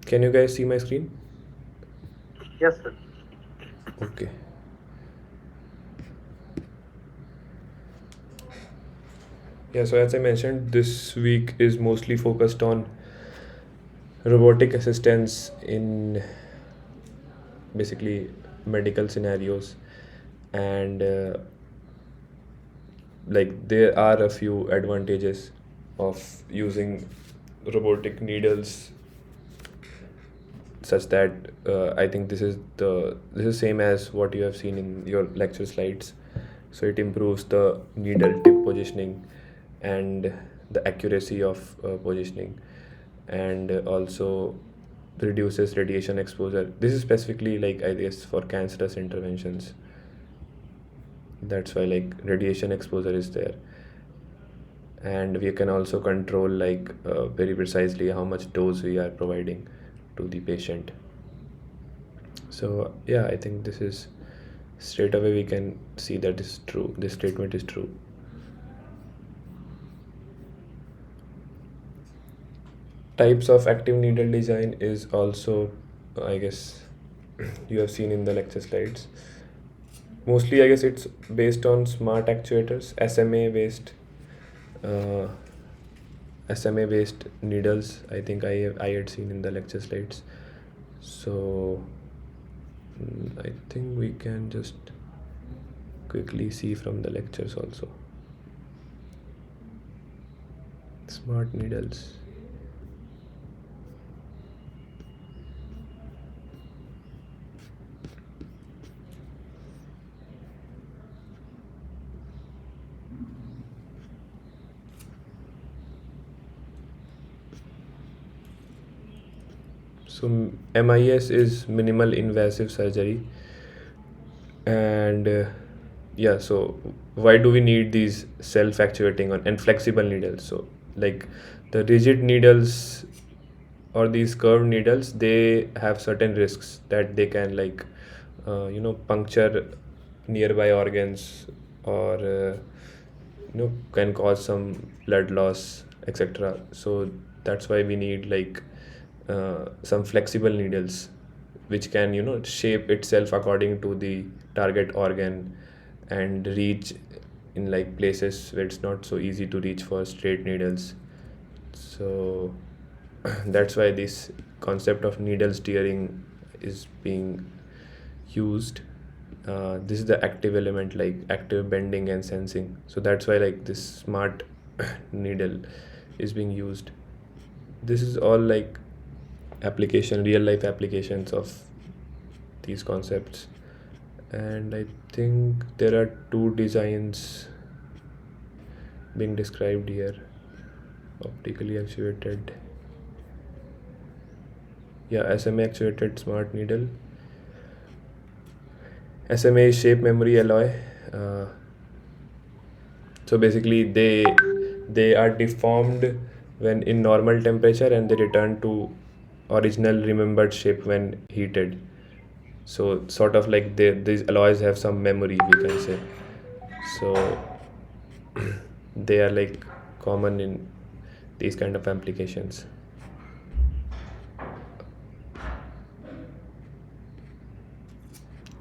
Can you guys see my screen? Yes, sir. Okay. Yeah, so as I mentioned, this week is mostly focused on robotic assistance in basically medical scenarios, and like there are a few advantages of using robotic needles, such that I think this is same as what you have seen in your lecture slides. So it improves the needle tip positioning and the accuracy of positioning, and also reduces radiation exposure. This is specifically, like, I guess, for cancerous interventions. That's why, like, radiation exposure is there, and we can also control, like, very precisely how much dose we are providing to the patient. So yeah, I think this is straight away we can see that this is true. This statement is true. Types of active needle design is also, I guess, you have seen in the lecture slides. Mostly, I guess it's based on smart actuators, uh, SMA based needles. I think I had seen in the lecture slides. So I think we can just quickly see from the lectures also. Smart needles. So MIS is minimal invasive surgery, and yeah. So why do we need these self-actuating and flexible needles? So, like, the rigid needles or these curved needles, they have certain risks that they can, like, puncture nearby organs, or can cause some blood loss, etc. So that's why we need, like, some flexible needles which can shape itself according to the target organ and reach in, like, places where it's not so easy to reach for straight needles. So that's why this concept of needle steering is being used. This is the active element, like active bending and sensing. So that's why, like, this smart needle is being used. This is all, like, real life applications of these concepts. And I think there are two designs being described here. Optically actuated, yeah, SMA actuated smart needle. SMA is shape memory alloy. uh, so basically they are deformed when in normal temperature, and they return to original remembered shape when heated. So sort of like these alloys have some memory, we can say. So they are, like, common in these kind of applications.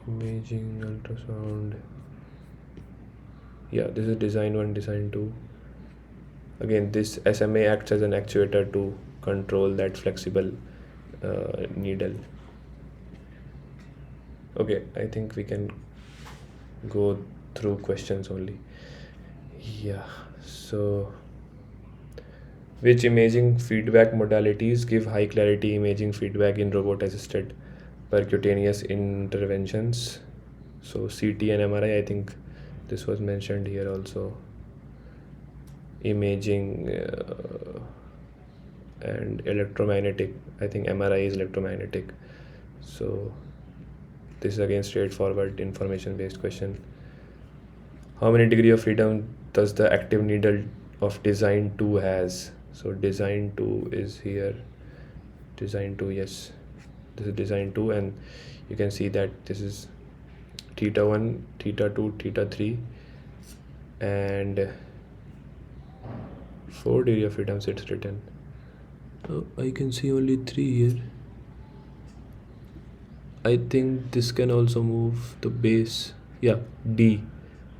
Imaging, ultrasound. Yeah, this is design 1, design 2. Again, this SMA acts as an actuator to control that flexible needle. Okay, I think we can go through questions only. Yeah, so which imaging feedback modalities give high clarity imaging feedback in robot assisted percutaneous interventions? So CT and MRI, I think this was mentioned here also. Imaging and electromagnetic, I think MRI is electromagnetic. So this is again straightforward information based question. How many degree of freedom does the active needle of design 2 has? So design 2 is here. Design 2, yes, this is design 2, and you can see that this is theta 1, theta 2, theta 3, and 4 degree of freedoms it's written. Oh, I can see only 3 here. I think this can also move the base. Yeah, D.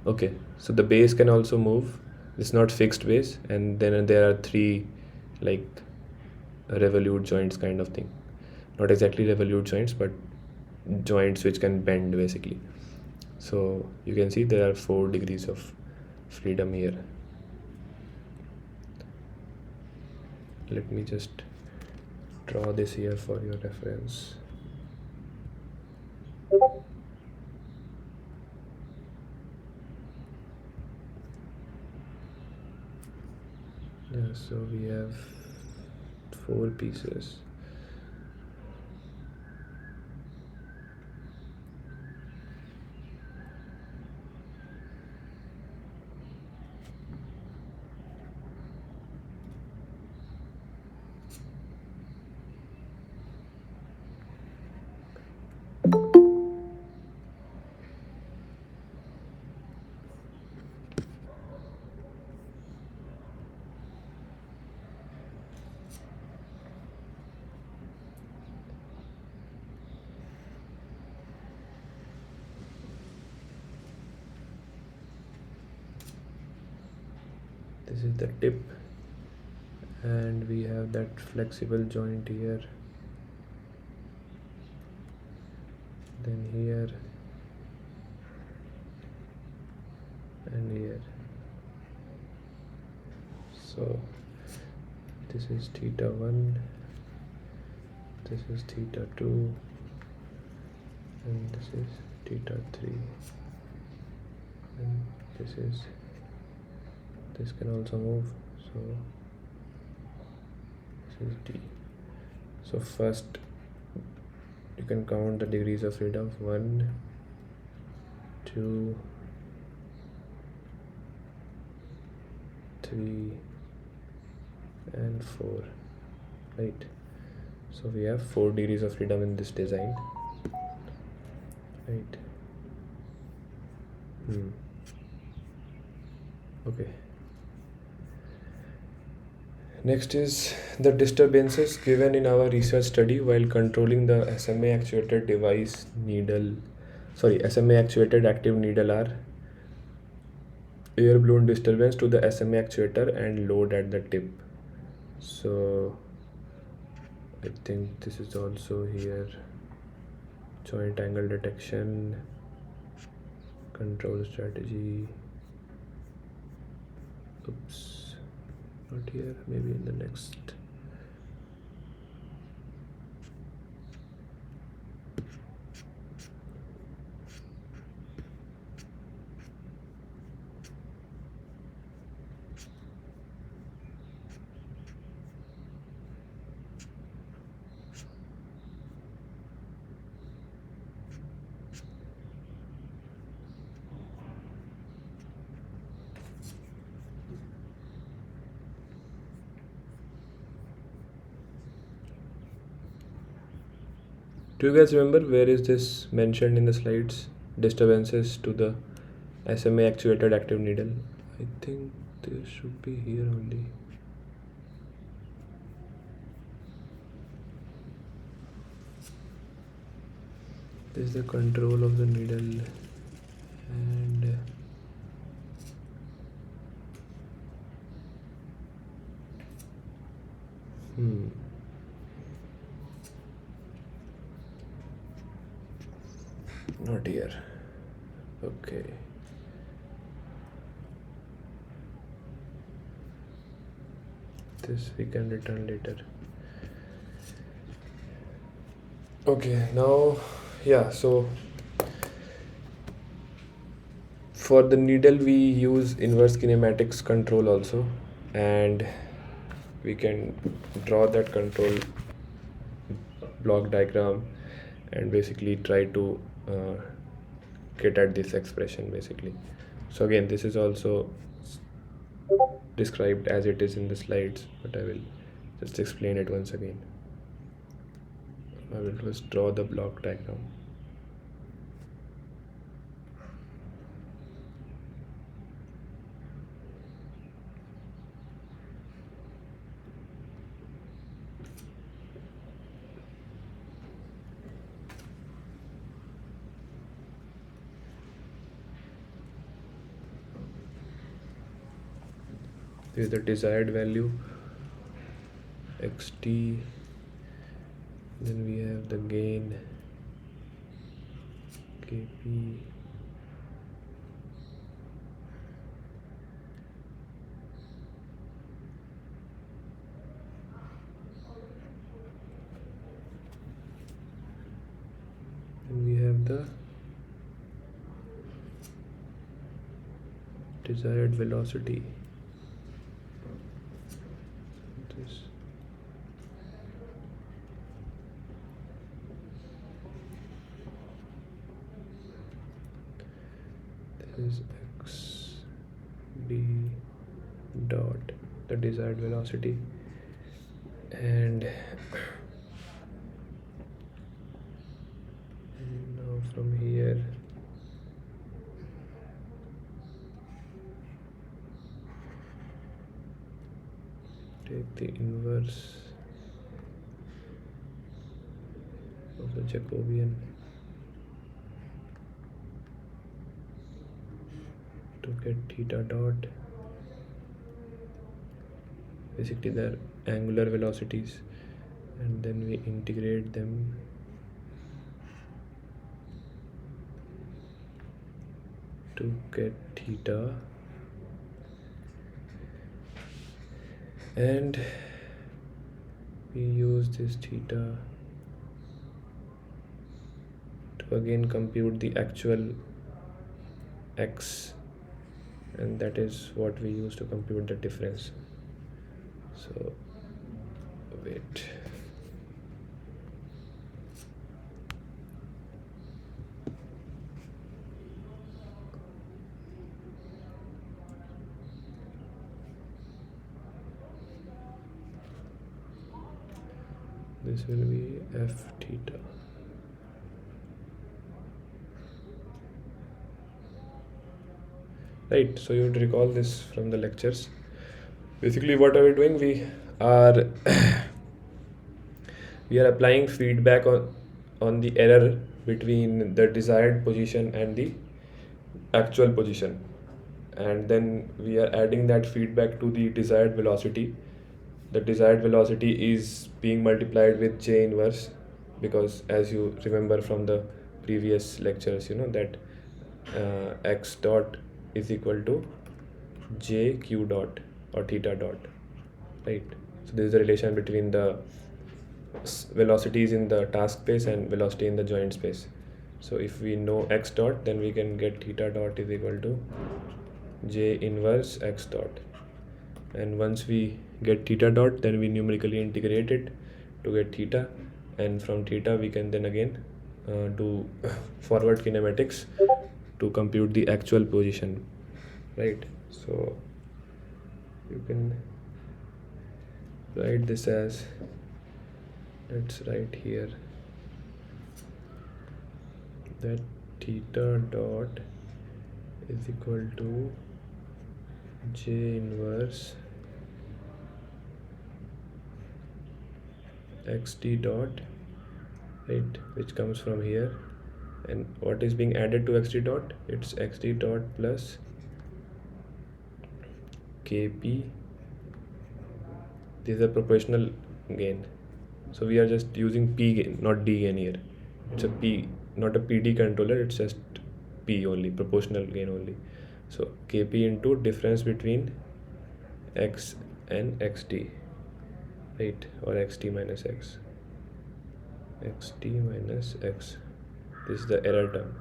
Okay, so the base can also move. It's not fixed base, and then there are three like revolute joints kind of thing. Not exactly revolute joints, but joints which can bend basically. So you can see there are 4 degrees of freedom here. Let me just draw this here for your reference. Yeah, so we have 4 pieces. This is the tip, and we have that flexible joint here, then here and here. So this is theta 1, this is theta 2, and this is theta 3, and this can also move, so this is D. So first you can count the degrees of freedom: 1, 2, 3 and 4, right? So we have 4 degrees of freedom in this design, right? Okay. Next is the disturbances given in our research study while controlling the SMA actuated device needle. SMA actuated active needle are air balloon disturbance to the SMA actuator and load at the tip. So I think this is also here. Joint angle detection, control strategy. Oops, not here, maybe in the next. Do you guys remember where is this mentioned in the slides? Disturbances to the SMA actuated active needle. I think this should be here only. This is the control of the needle, and not here. Okay. This we can return later. Okay, now so for the needle we use inverse kinematics control also, and we can draw that control block diagram and basically try to get at this expression basically. So again, this is also described as it is in the slides, but I will just explain it once again. I will just draw the block diagram. This is the desired value xt. Then we have the gain kp. Then we have the desired velocity. This. This is x d dot, the desired velocity, and now from here take the inverse of the Jacobian to get theta dot. Basically they're angular velocities, and then we integrate them to get theta, and we use this theta to again compute the actual x, and that is what we use to compute the difference. So wait, this will be f theta. Right, so you would recall this from the lectures. Basically what are we doing? We are we are applying feedback on the error between the desired position and the actual position, and then we are adding that feedback to the desired velocity. The desired velocity is being multiplied with j inverse, because as you remember from the previous lectures, you know that x dot is equal to j q dot or theta dot, right? So this is the relation between the velocities in the task space and velocity in the joint space. So if we know x dot, then we can get theta dot is equal to j inverse x dot, and once we get theta dot, then we numerically integrate it to get theta, and from theta we can then again do forward kinematics to compute the actual position, right? So you can write this as, let's write here that theta dot is equal to j inverse xt dot, right, which comes from here. And what is being added to xt dot? It's xt dot plus kp. This is a proportional gain, so we are just using p gain, not d gain here. It's a p, not a pd controller, it's just p only, proportional gain only. So kp into difference between x and xt, right, or xt minus x, xt minus x. This is the error term.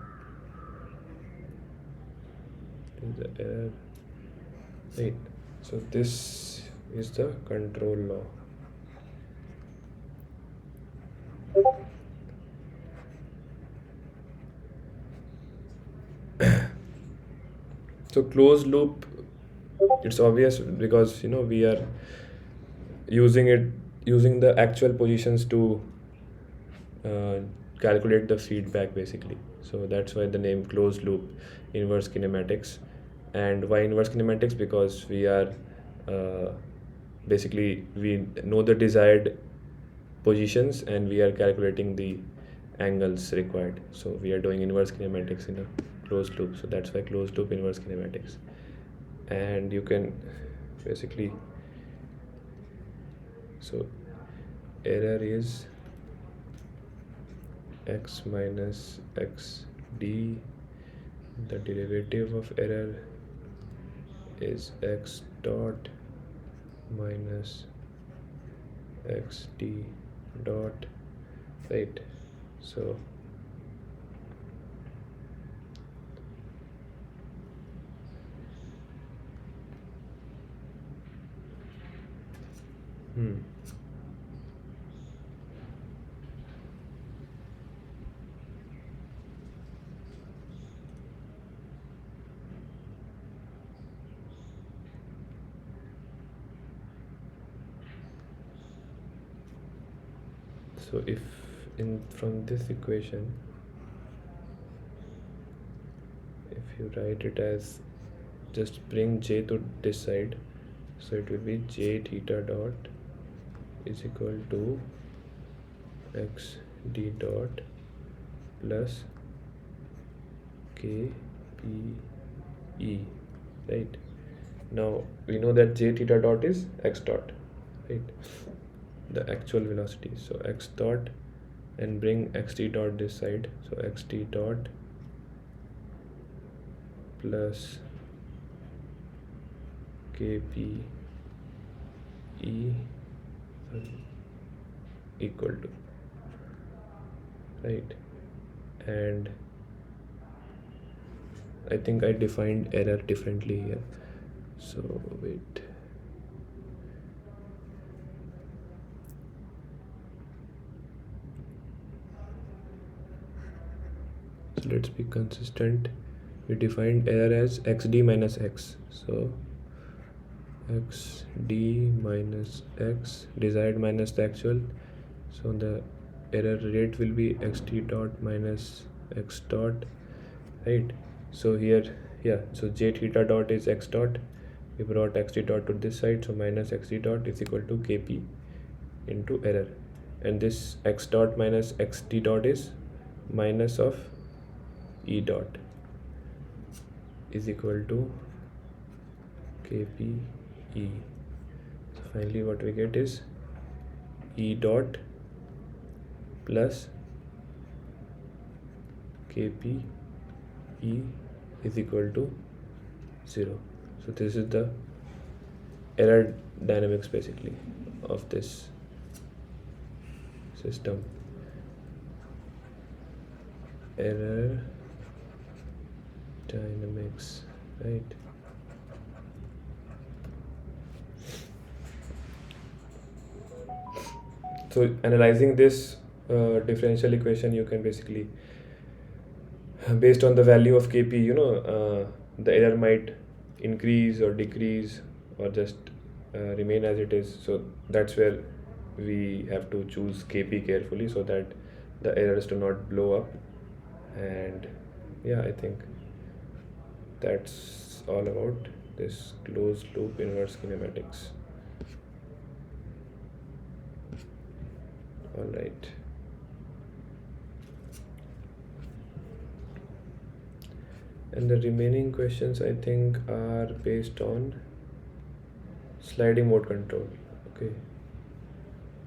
This is the error, right? So this is the control law. So closed loop, it's obvious because we are using the actual positions to calculate the feedback basically. So that's why the name closed loop inverse kinematics. And why inverse kinematics? Because we are basically we know the desired positions and we are calculating the angles required. So we are doing inverse kinematics in a closed loop. So that's why closed loop inverse kinematics. And you can basically. So error is x minus xd. The derivative of error is x dot minus xd dot, right? So so if in from this equation, if you write it as, just bring j to this side, so it will be j theta dot is equal to x d dot plus k p e, right? Now we know that j theta dot is x dot, right? The actual velocity. So x dot, and bring xt dot this side, so xt dot plus kp e equal to, right? And I think I defined error differently here, so wait. So let's be consistent. We defined error as xd minus x, so xd minus x, desired minus the actual, so the error rate will be xt dot minus x dot, right? So here, yeah, so j theta dot is x dot, we brought xt dot to this side, so minus xt dot is equal to kp into error, and this x dot minus xt dot is minus of e dot is equal to kp e. So finally what we get is e dot plus kp e is equal to 0. So this is the error dynamics basically of this system. Error dynamics, right? So analyzing this differential equation, you can basically, based on the value of kp, the error might increase or decrease or just remain as it is. So that's where we have to choose kp carefully so that the errors do not blow up. And yeah, I think that's all about this closed loop inverse kinematics. All right. And the remaining questions I think are based on sliding mode control. Okay.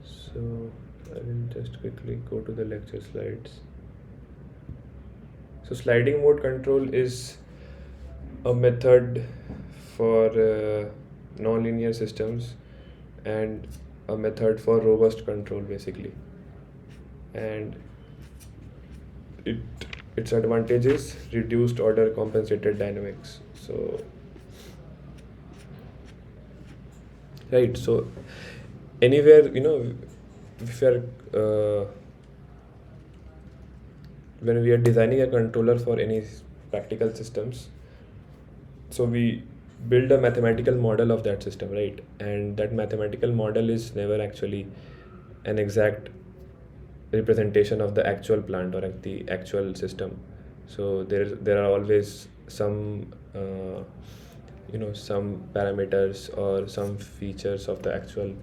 So I will just quickly go to the lecture slides. So sliding mode control is a method for nonlinear systems and a method for robust control basically. And its advantage is reduced order compensated dynamics. So right, so anywhere, if you are when we are designing a controller for any practical systems, so we build a mathematical model of that system, right? And that mathematical model is never actually an exact representation of the actual plant or the actual system. So there are always some some parameters or some features of the actual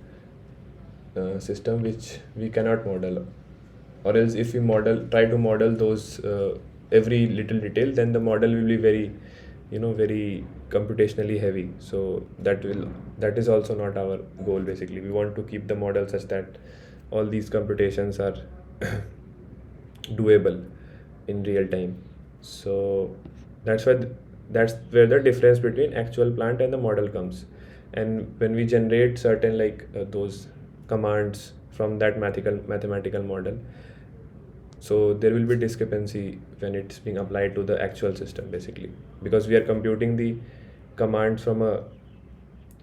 system which we cannot model, or else if we try to model those every little detail, then the model will be very very computationally heavy. So that is also not our goal. Basically, we want to keep the model such that all these computations are doable in real time. So that's why that's where the difference between actual plant and the model comes. And when we generate certain those commands from that mathematical model, so there will be discrepancy when it's being applied to the actual system, basically, because we are computing the commands from a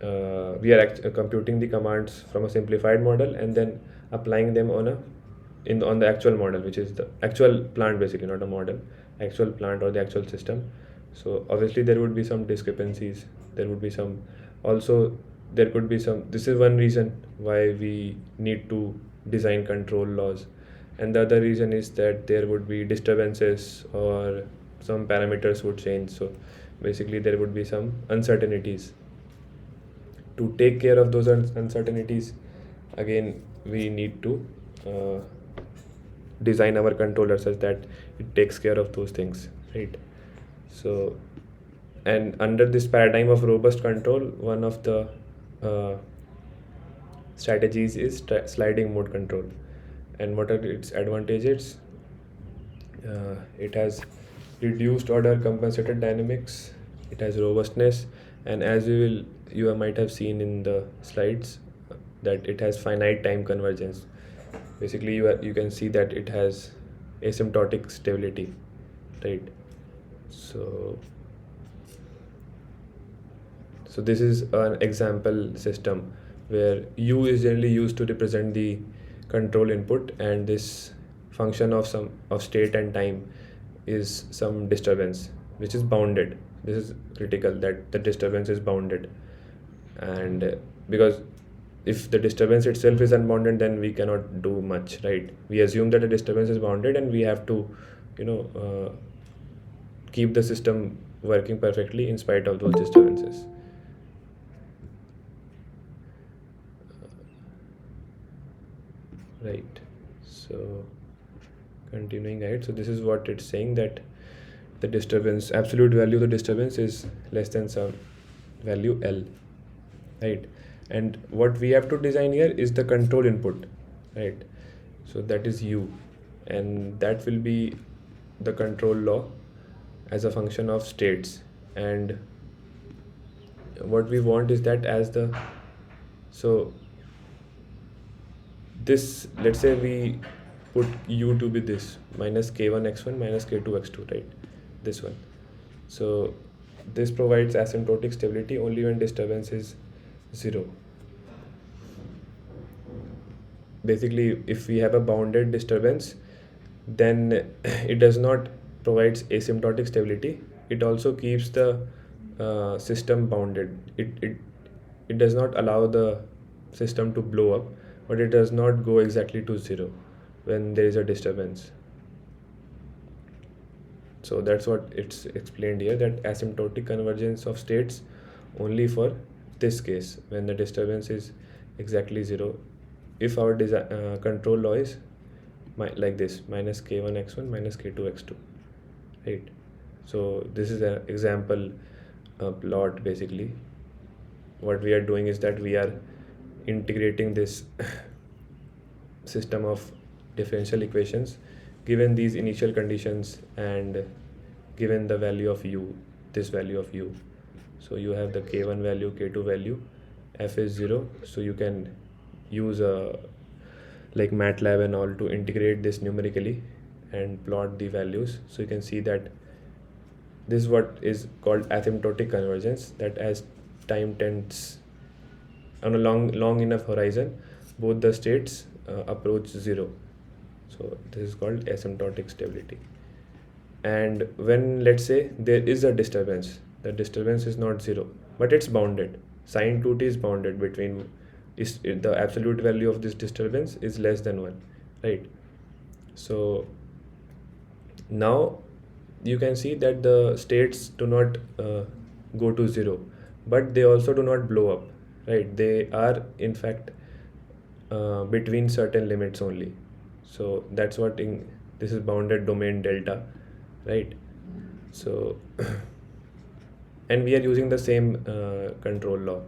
computing the commands from a simplified model and then applying them on the actual model, which is the actual plant, basically, not a model, actual plant or the actual system. So obviously there would be some discrepancies. There would be some also there could be some. This is one reason why we need to design control laws, and the other reason is that there would be disturbances or some parameters would change. So basically there would be some uncertainties. To take care of those uncertainties, again we need to uh, design our controller such that it takes care of those things, right? So, and under this paradigm of robust control, one of the uh, strategies is sliding mode control. And what are its advantages? It has reduced order compensated dynamics, it has robustness, and as you might have seen in the slides, that it has finite time convergence. Basically, you can see that it has asymptotic stability, right? So this is an example system where u is generally used to represent the control input, and this function of state and time is some disturbance which is bounded. This is critical, that the disturbance is bounded, and because if the disturbance itself is unbounded, then we cannot do much, right? We assume that the disturbance is bounded and we have to you know uh, keep the system working perfectly in spite of those disturbances. Right. So continuing ahead, so this is what it's saying, that the disturbance, absolute value of the disturbance is less than some value L, right? And what we have to design here is the control input, right? So that is U, and that will be the control law as a function of states. And what we want is that as the so this, let's say we put u to be this minus k1 x1 minus k2 x2, right? This one. So this provides asymptotic stability only when disturbance is 0. Basically, if we have a bounded disturbance, then it does not provides asymptotic stability. It also keeps the system bounded. It does not allow the system to blow up, but it does not go exactly to 0 when there is a disturbance. So that's what it's explained here, that asymptotic convergence of states only for this case when the disturbance is exactly 0. If our control law is like this, minus k1 x1 minus k2 x2, right? So this is an example plot. Basically, what we are doing is that we are integrating this system of differential equations given these initial conditions and given the value of u, this value of u. So you have the k1 value, k2 value, f is 0, so you can use like MATLAB and all to integrate this numerically and plot the values. So you can see that this is what is called asymptotic convergence, that as time tends on a long enough horizon, both the states approach 0. So this is called asymptotic stability. And when, let's say, there is a disturbance, the disturbance is not 0 but it's bounded, sin 2t is bounded between, is the absolute value of this disturbance is less than 1, right? So now you can see that the states do not go to 0, but they also do not blow up, right? They are in fact between certain limits only. So that's what this is bounded domain delta, right? So and we are using the same control law,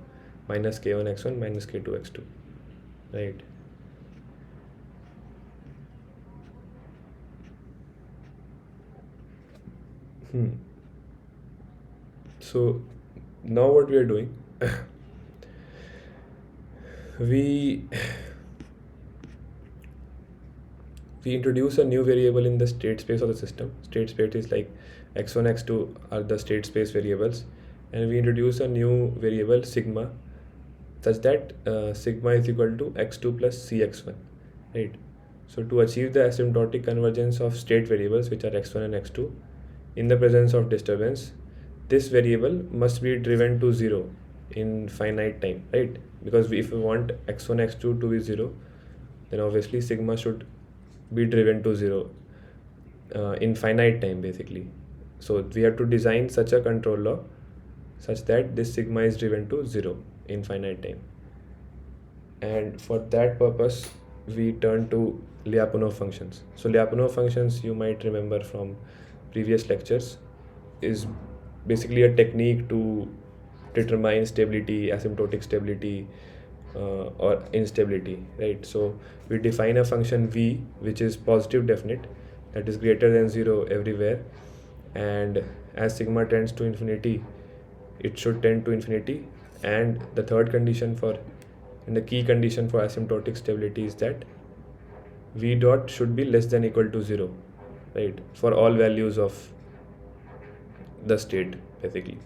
minus k1 x1 minus k2 x2, right? So now what we are doing, we we introduce a new variable in the state space of the system. State space is like x1 x2 are the state space variables, and we introduce a new variable sigma, such that sigma is equal to x2 plus cx1, right? So to achieve the asymptotic convergence of state variables, which are x1 and x2, in the presence of disturbance, this variable must be driven to 0 in finite time, right? Because if we want x1 x2 to be 0, then obviously sigma should be driven to 0 in finite time, basically. So we have to design such a control law such that this sigma is driven to 0 in finite time. And for that purpose, we turn to Lyapunov functions. So Lyapunov functions, you might remember from previous lectures, is basically a technique to determine stability, asymptotic stability, or instability, right? So we define a function v which is positive definite, that is greater than 0 everywhere, and as sigma tends to infinity, it should tend to infinity. And the third condition for, and the key condition for asymptotic stability is that v dot should be less than equal to 0, right, for all values of the state, basically.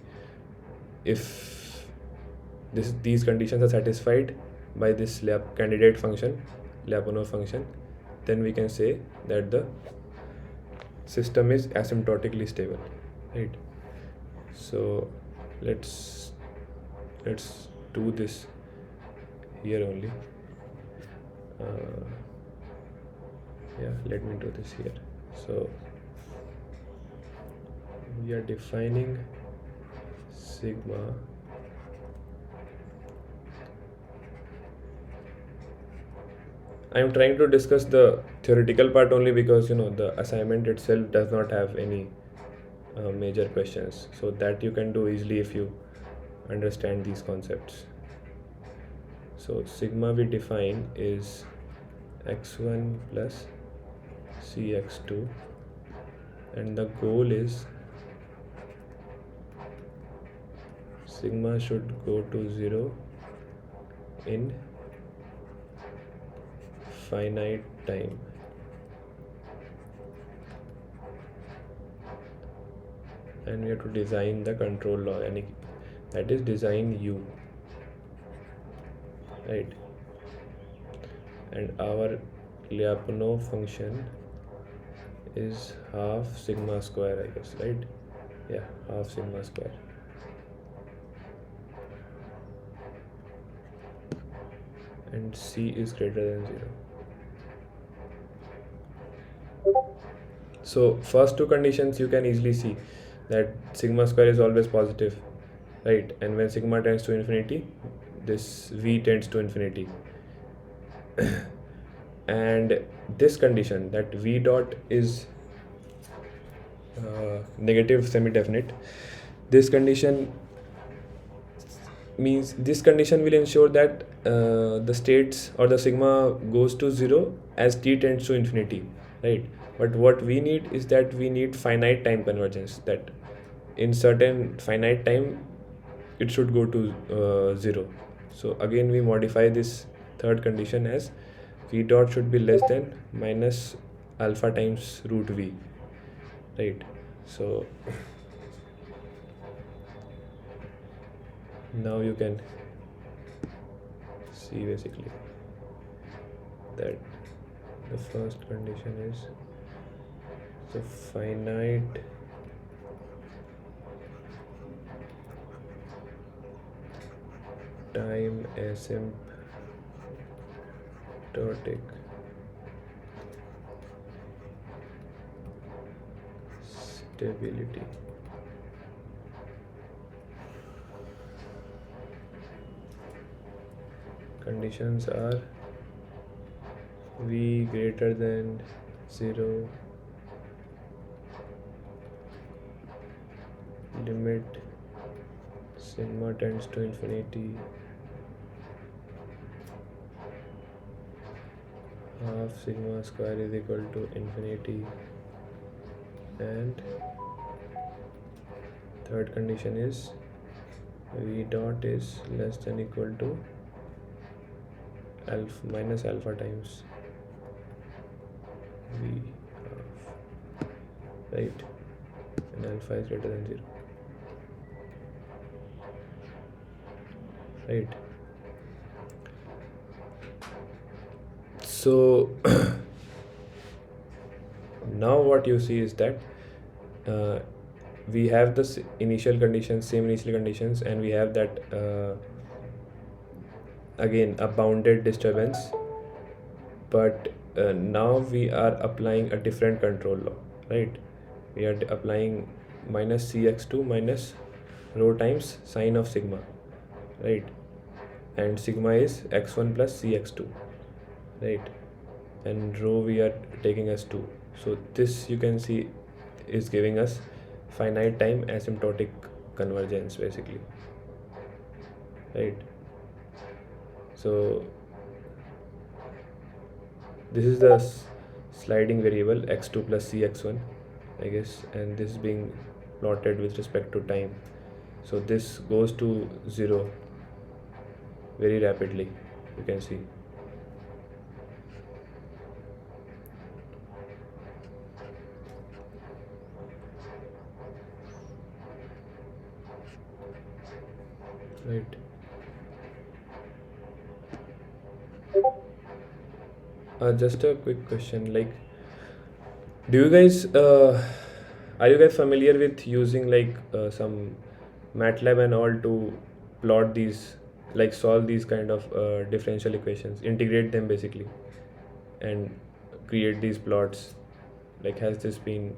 If these conditions are satisfied by this candidate function, Lyapunov function, then we can say that the system is asymptotically stable, right? So let's do this here only. Yeah, let me do this here. So we are defining sigma I'm trying to discuss the theoretical part only because the assignment itself does not have any major questions, so that you can do easily if you understand these concepts. So sigma we define is x1 plus cx2, and the goal is sigma should go to 0 in finite time. And we have to design the control law, and that is design u, right? And our Lyapunov function is half sigma square, I guess, right? Yeah, half sigma square. And c is greater than 0. So first two conditions you can easily see that sigma square is always positive, right? And when sigma tends to infinity, this v tends to infinity. And this condition, that v dot is negative semi-definite, this condition will ensure that the states or the sigma goes to 0 as t tends to infinity, right? But what we need is that we need finite time convergence, that in certain finite time it should go to 0. So again we modify this third condition as v dot should be less than minus alpha times root v, right? So now you can see basically that the first condition is the finite time asymptotic stability. Conditions are v greater than 0, limit sigma tends to infinity, half sigma square is equal to infinity, and third condition is v dot is less than equal to alpha minus alpha times v half, right, and alpha is greater than 0, right? So now what you see is that we have the initial conditions, same initial conditions, and we have that again a bounded disturbance, but now we are applying a different control law, right? We are applying minus cx2 minus rho times sine of sigma, right? And sigma is x1 plus cx2, right? And rho we are taking as 2. So this you can see is giving us finite time asymptotic convergence basically, right? So this is the sliding variable x2 plus cx1, I guess, and this is being plotted with respect to time. So this goes to 0 very rapidly, you can see. Right. Just a quick question, like, do you guys are you guys familiar with using like some MATLAB and all to plot these, like solve these kind of differential equations, integrate them basically, and create these plots? Like, has this been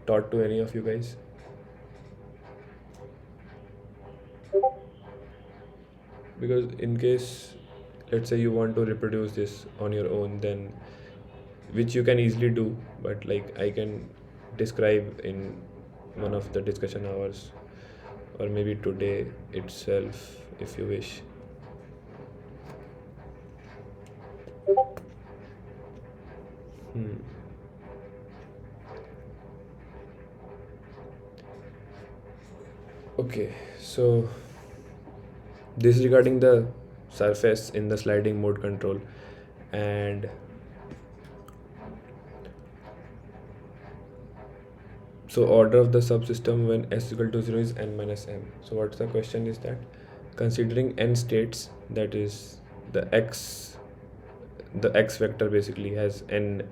taught to any of you guys? Because in case, let's say you want to reproduce this on your own, then which you can easily do, but like I can describe in one of the discussion hours, or maybe today itself if you wish. Okay, so this is regarding the surface in the sliding mode control, and so order of the subsystem when s equal to 0 is n minus m. So what's the question is that, considering n states, that is the x vector basically has n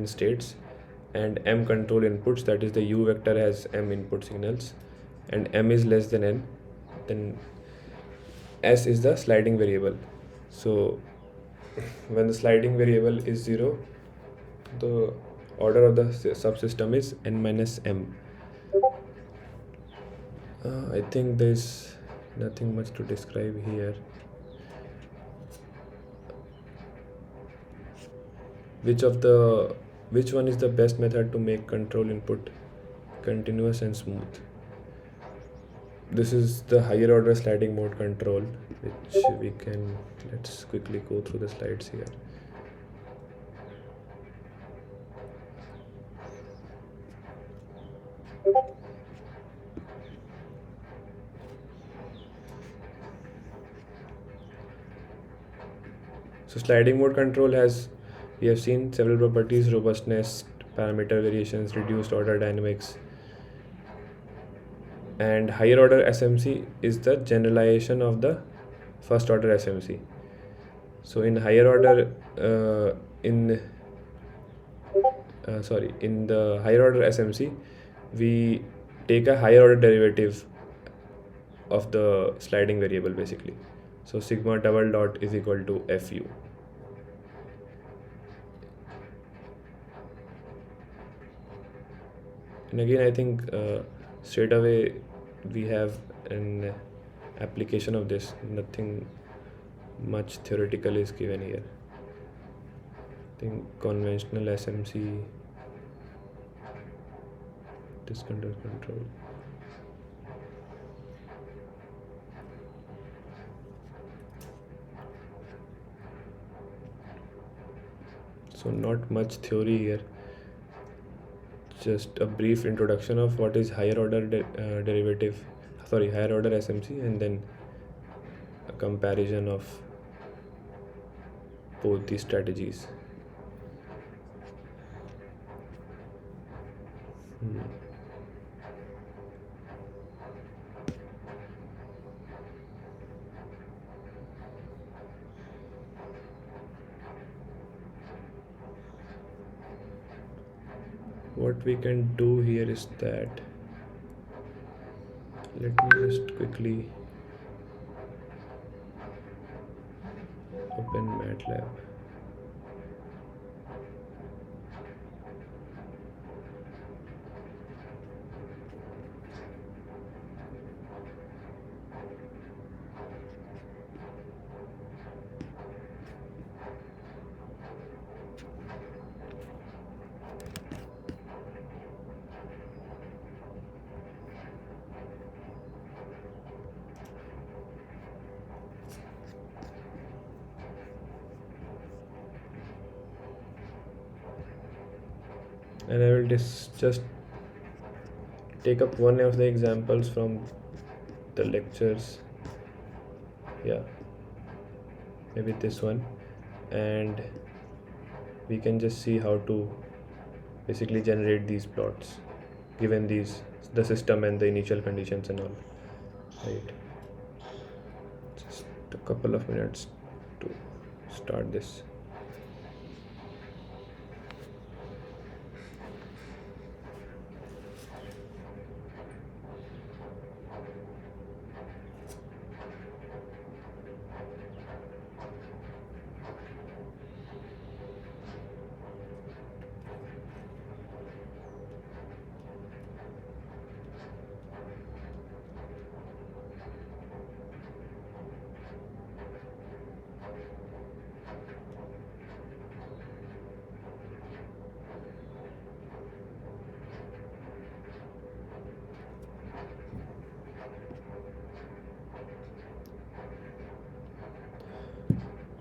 states, and m control inputs, that is the u vector has m input signals, and m is less than n, then s is the sliding variable. So when the sliding variable is 0, the order of the subsystem is n minus m. I think there's nothing much to describe here. Which one is the best method to make control input continuous and smooth? This is the higher order sliding mode control, which we can, let's quickly go through the slides here. So sliding mode control has, we have seen several properties: robustness, parameter variations, reduced order dynamics. And higher order SMC is the generalization of the first order SMC. So in higher order in the higher order SMC, we take a higher order derivative of the sliding variable basically. So sigma double dot is equal to fu. And again, I think straight away we have an application of this. Nothing much theoretical is given here. I think conventional SMC, discontinuous control. So not much theory here, just a brief introduction of what is higher order higher order SMC, and then a comparison of both these strategies. What we can do here is that, let me just quickly open MATLAB. And I will just take up one of the examples from the lectures. Yeah, maybe this one, and we can just see how to basically generate these plots given the system and the initial conditions and all. Right, just a couple of minutes to start this.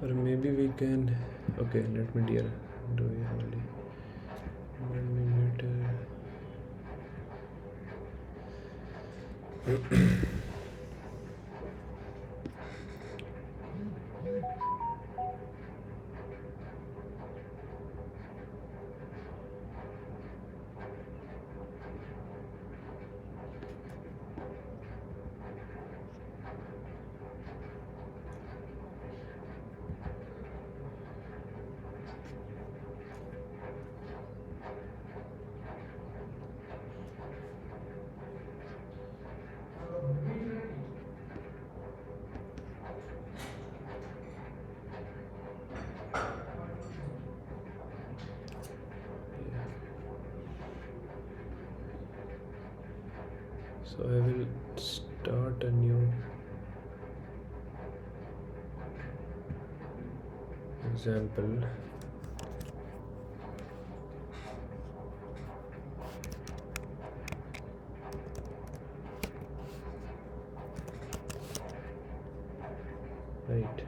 Or maybe we can, okay, let me do we have only 1 minute. So I will start a new example. Right,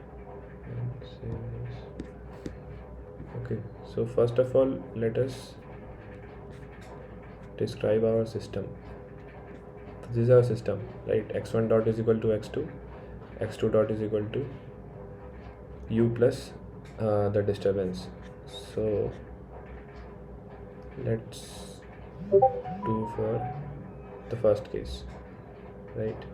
and save this. Okay, so first of all, let us describe our system. This is our system, right? X1 dot is equal to x2, x2 dot is equal to u plus the disturbance. So let's do for the first case, right?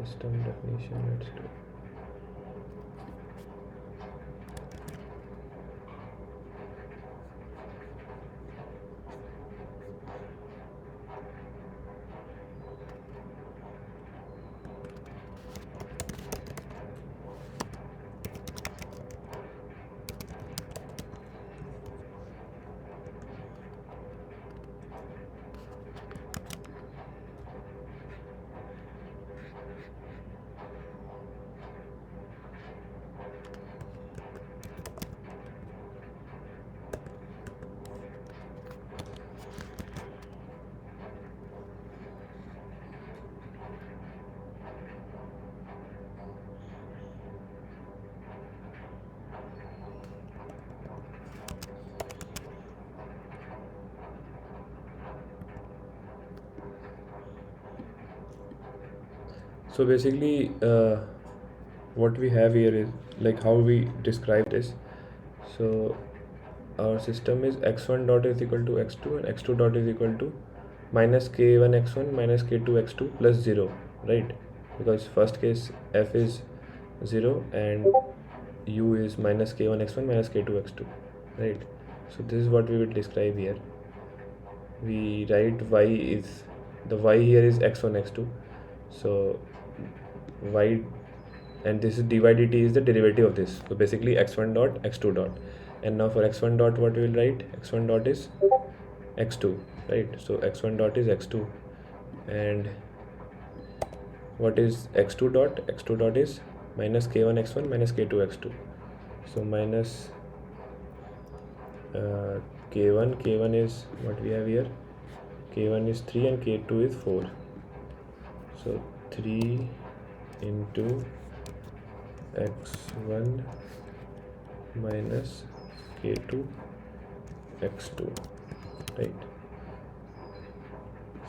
System definition, let's do. So basically, what we have here is like how we describe this. So our system is x1 dot is equal to x2 and x2 dot is equal to minus k1 x1 minus k2 x2 plus 0, right? Because first case f is 0 and u is minus k1 x1 minus k2 x2, right? So this is what we will describe here. We write y is, the y here is x1 x2, so y, and this is dy dt is the derivative of this, so basically x1 dot x2 dot. And now for x1 dot, what we will write, x1 dot is x2, right? So x1 dot is x2, and what is x2 dot, x2 dot is minus k1 x1 minus k2 x2, so minus k1 is what we have here, k1 is 3 and k2 is 4, so 3 into x1 minus k2 x2, right?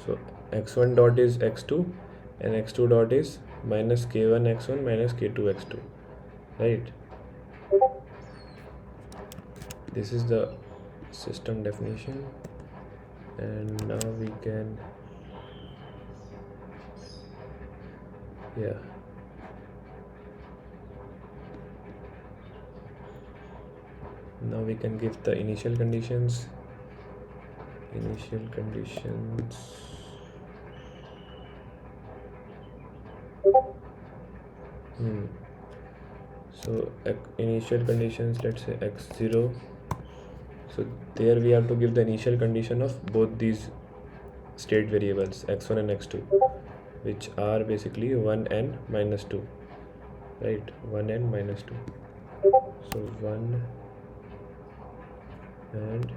So x1 dot is x2 and x2 dot is minus k1 x1 minus k2 x2, right? This is the system definition, and now we can, yeah, now we can give the initial conditions. So initial conditions, let's say x0, so there we have to give the initial condition of both these state variables x1 and x2, which are basically 1 and minus 2, right? 1 and minus 2, so 1 and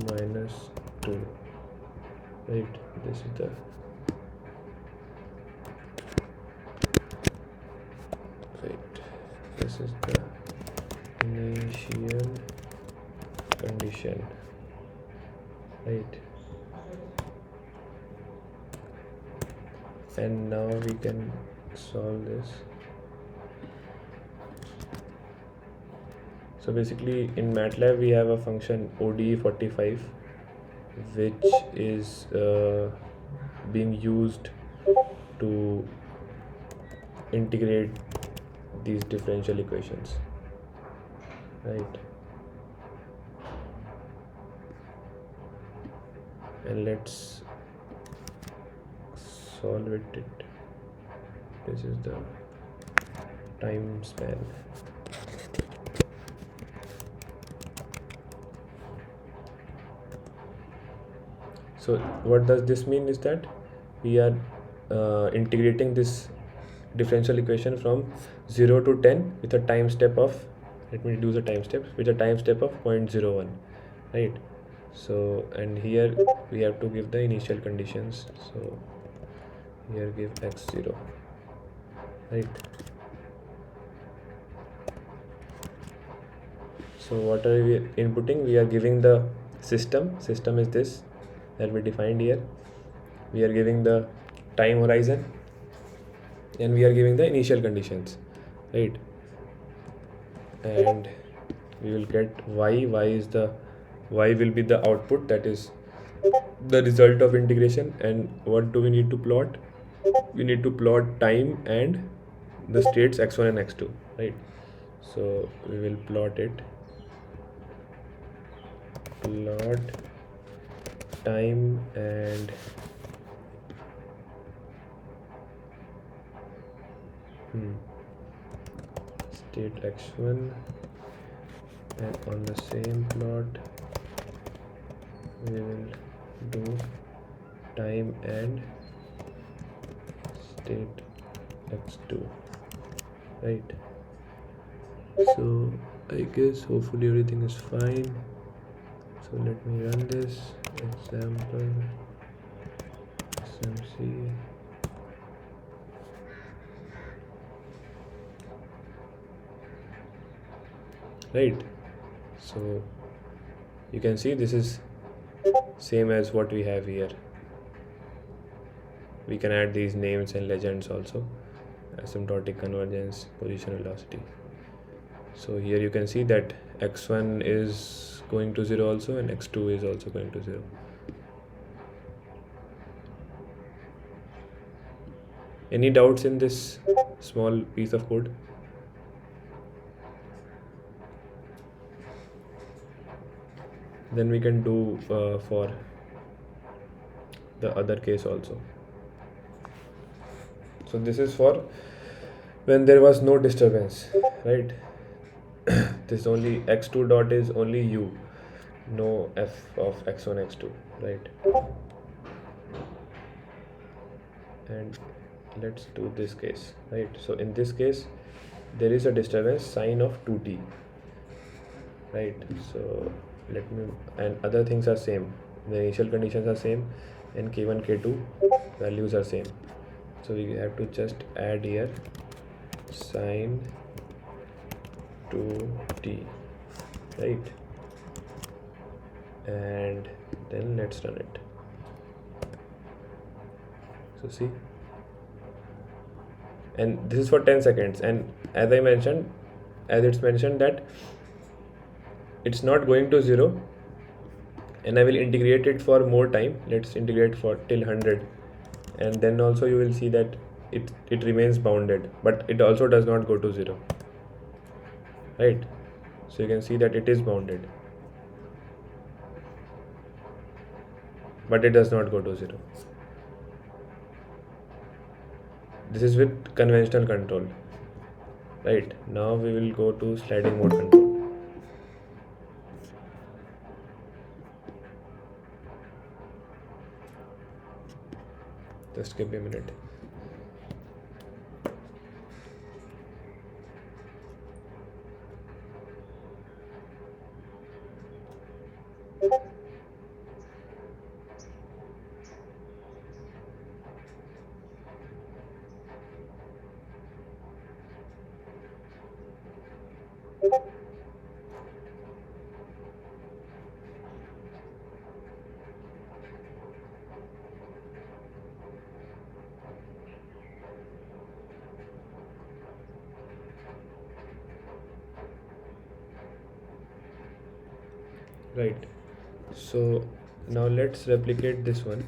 minus 2, right? This is the initial condition, right? And now we can solve this. So basically in MATLAB we have a function ODE45 which is being used to integrate these differential equations, right? And let's solve it. This is the time span. So what does this mean is that we are integrating this differential equation from 0 to 10 with a time step of, let me do the time steps, with a time step of 0.01, right? So and here we have to give the initial conditions, so here give x0, right? So what are we inputting? We are giving the system is this that we defined here. We are giving the time horizon and we are giving the initial conditions, right? And we will get y is the y will be the output, that is the result of integration. And what do we need to plot? We need to plot time and the states x1 and x2, right? So we will plot time and state x1, and on the same plot we will do time and state x2, right? So I guess hopefully everything is fine. So let me run this example smc. Right, so you can see this is same as what we have here. we can add these names and legends also. Asymptotic convergence, position velocity. So here you can see that x1 is going to 0 also, and x2 is also going to 0. Any doubts in this small piece of code? Then we can do for the other case also. So this is for when there was no disturbance, right? This only x2 dot is only u, no f of x1 x2, right? And let's do this case, right? So in this case there is a disturbance sine of 2t, right? So let me, and other things are same, the initial conditions are same, and k1 k2 values are same. So we have to just add here sine 2t, right? And then let's run it. So see, and this is for 10 seconds, and as I mentioned, as it's mentioned that it's not going to 0, and I will integrate it for more time. Let's integrate for till 100, and then also you will see that it remains bounded, but it also does not go to 0, right? So you can see that it is bounded, but it does not go to 0. This is with conventional control, right? Now we will go to sliding mode control. Just give me a minute. Right, so now let's replicate this one.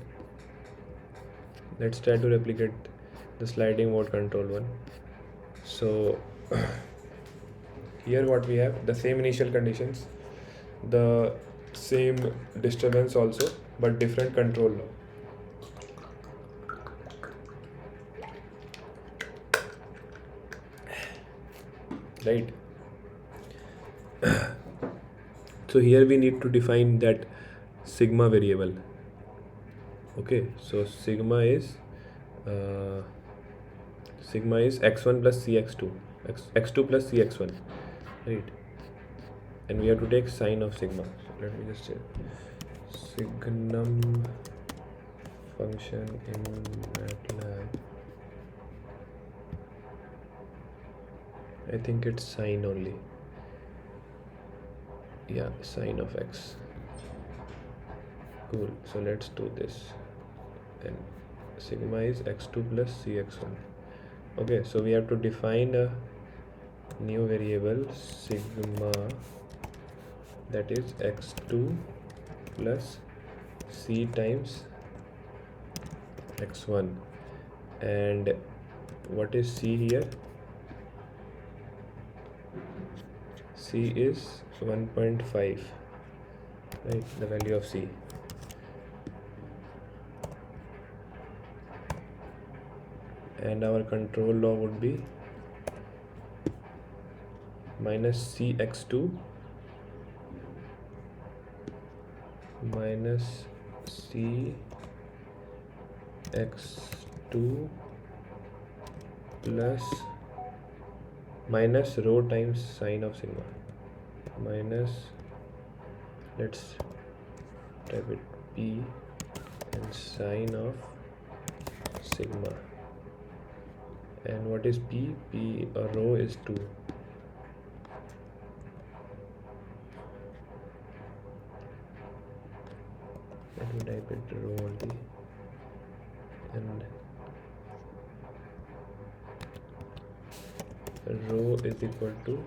Let's try to replicate the sliding mode control one. So here what we have, the same initial conditions, the same disturbance also, but different control law. Right. So here we need to define that sigma variable. Okay, so sigma is x1 plus cx2, x2 plus cx1, right? And we have to take sine of sigma. So let me just say signum function in MATLAB. I think it's sine only. Yeah, sine of x. Cool. So let's do this. And sigma is x2 plus cx1. Okay, so we have to define a new variable sigma, that is x2 plus c times x1. And what is c here? C is 1.5, right? The value of c. And our control law would be minus cx2 minus cx2 plus minus rho times sine of sigma minus, let's type it, p and sine of sigma. And what is p? P or rho is 2. Let me type it rho only. And rho is equal to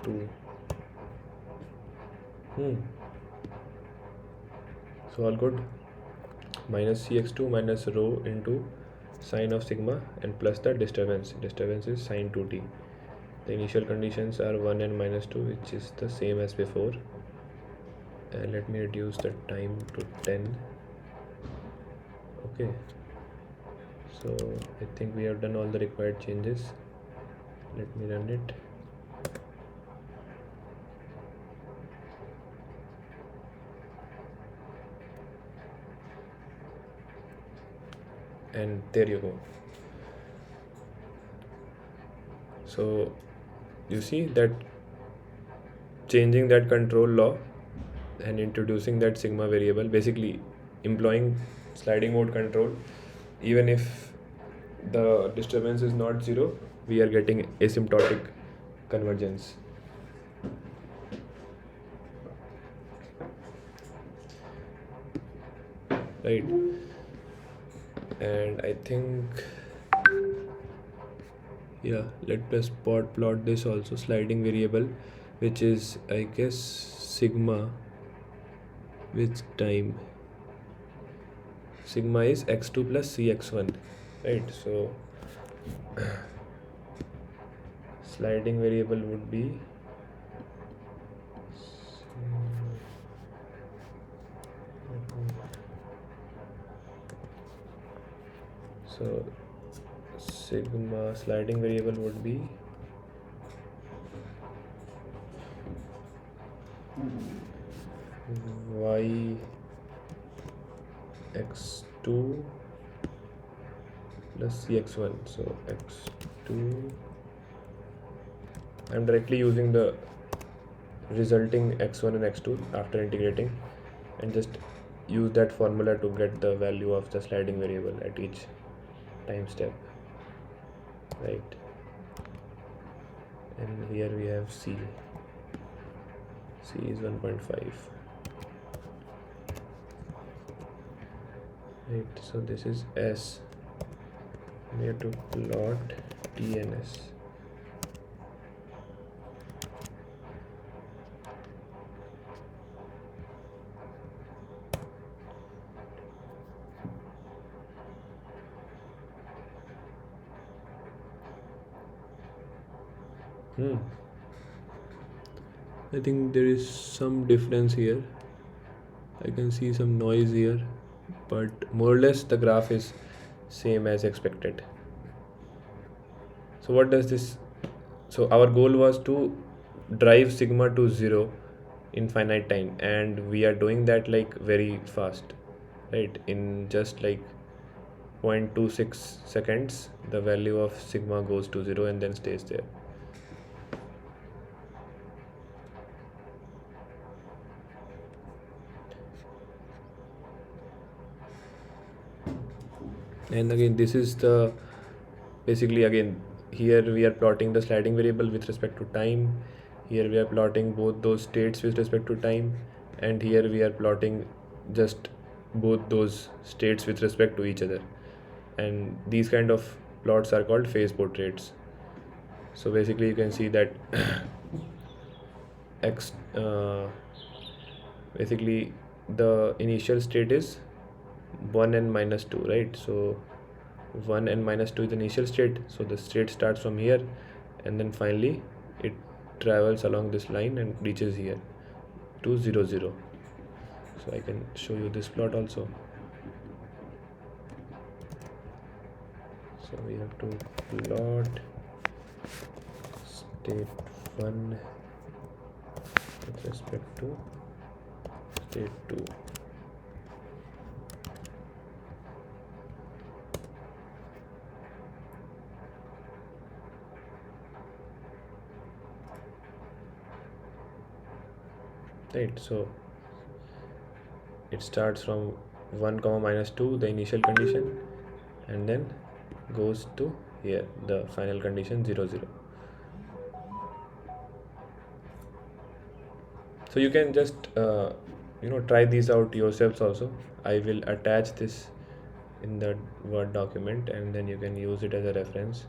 2. So all good. Minus cx2 minus rho into sine of sigma and plus the disturbance. Disturbance is sine 2t. The initial conditions are 1 and minus 2, which is the same as before. And let me reduce the time to 10. Okay. So I think we have done all the required changes. Let me run it. And there you go. So you see that changing that control law and introducing that sigma variable, basically employing sliding mode control, even if the disturbance is not zero, we are getting asymptotic convergence. Right. And I think, yeah, let us plot this also, sliding variable, which is I guess sigma with time. Sigma is x2 plus cx1, right? So sliding variable would be so sigma sliding variable would be y x2 plus cx1. So x2, I'm directly using the resulting x1 and x2 after integrating, and just use that formula to get the value of the sliding variable at each time step, right? And here we have c is 1.5, right? So this is s. We have to plot t and s. I think there is some difference here. I can see some noise here, but more or less the graph is same as expected. So what does this, so our goal was to drive sigma to 0 in finite time, and we are doing that like very fast, right? In just like 0.26 seconds the value of sigma goes to 0 and then stays there. And again, this is the basically, again, here we are plotting the sliding variable with respect to time. Here we are plotting both those states with respect to time, and here we are plotting just both those states with respect to each other. And these kind of plots are called phase portraits. So basically you can see that x basically the initial state is 1 and minus 2, right? So 1 and minus 2 is the initial state, so the state starts from here, and then finally it travels along this line and reaches here to 0 0. So I can show you this plot also. So we have to plot state 1 with respect to state 2. Right, so it starts from 1 comma minus 2, the initial condition, and then goes to here, the final condition 0 0. So you can just try these out yourselves also. I will attach this in the Word document, and then you can use it as a reference.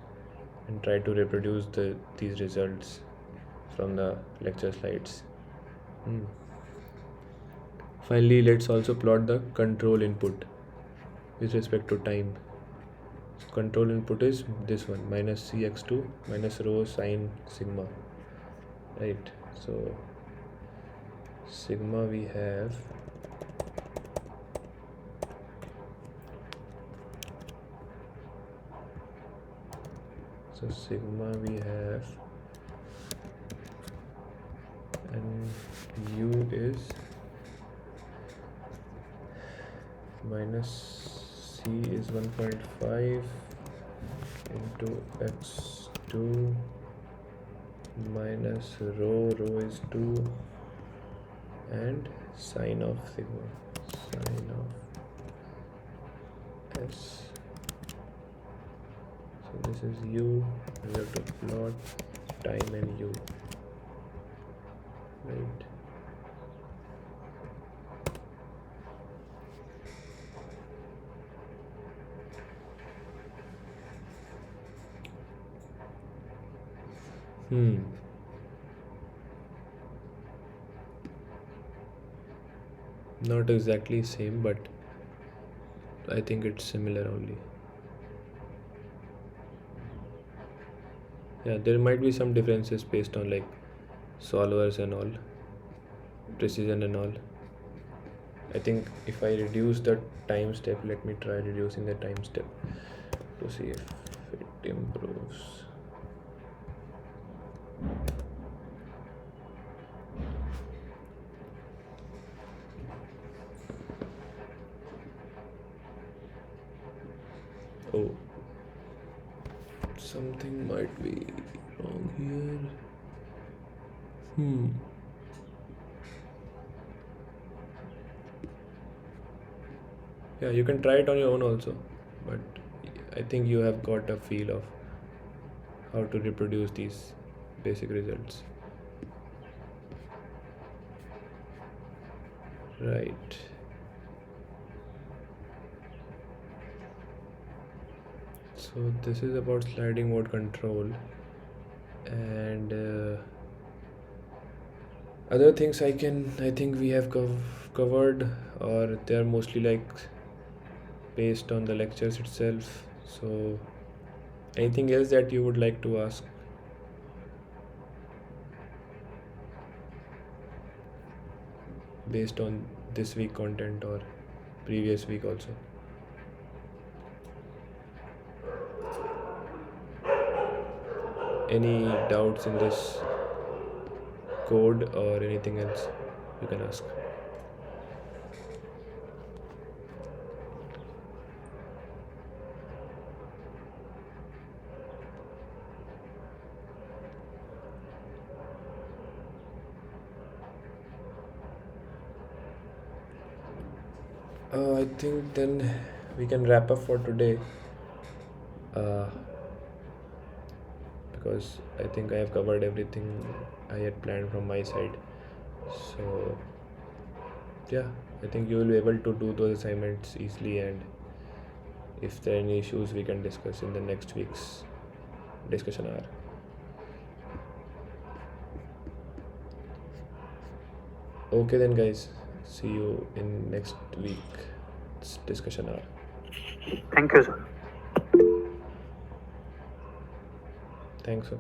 and try to reproduce these results from the lecture slides. Hmm. Finally, let's also plot the control input with respect to time. So control input is this one, minus cx2 minus rho sine sigma, right? So sigma we have and u is minus c is 1.5 into x2 minus rho is 2 and sine of sigma, sine of s. So this is u, we have to plot time and u, right? Not exactly same, but I think it's similar only. Yeah, there might be some differences based on like solvers and all, precision and all. I think if I reduce the time step, let me try reducing the time step to see if it improves. Oh, something might be wrong here. Yeah, you can try it on your own also, but I think you have got a feel of how to reproduce these basic results. Right. So this is about sliding mode control, and other things I think we have covered, or they're mostly like based on the lectures itself. So anything else that you would like to ask? Based on this week content or previous week also. Any doubts in this code or anything else you can ask? I think then we can wrap up for today, because I think I have covered everything I had planned from my side. So yeah, I think you will be able to do those assignments easily, and if there are any issues we can discuss in the next week's discussion hour. Okay then guys, see you in next week's discussion hour. Thank you, sir. Thanks.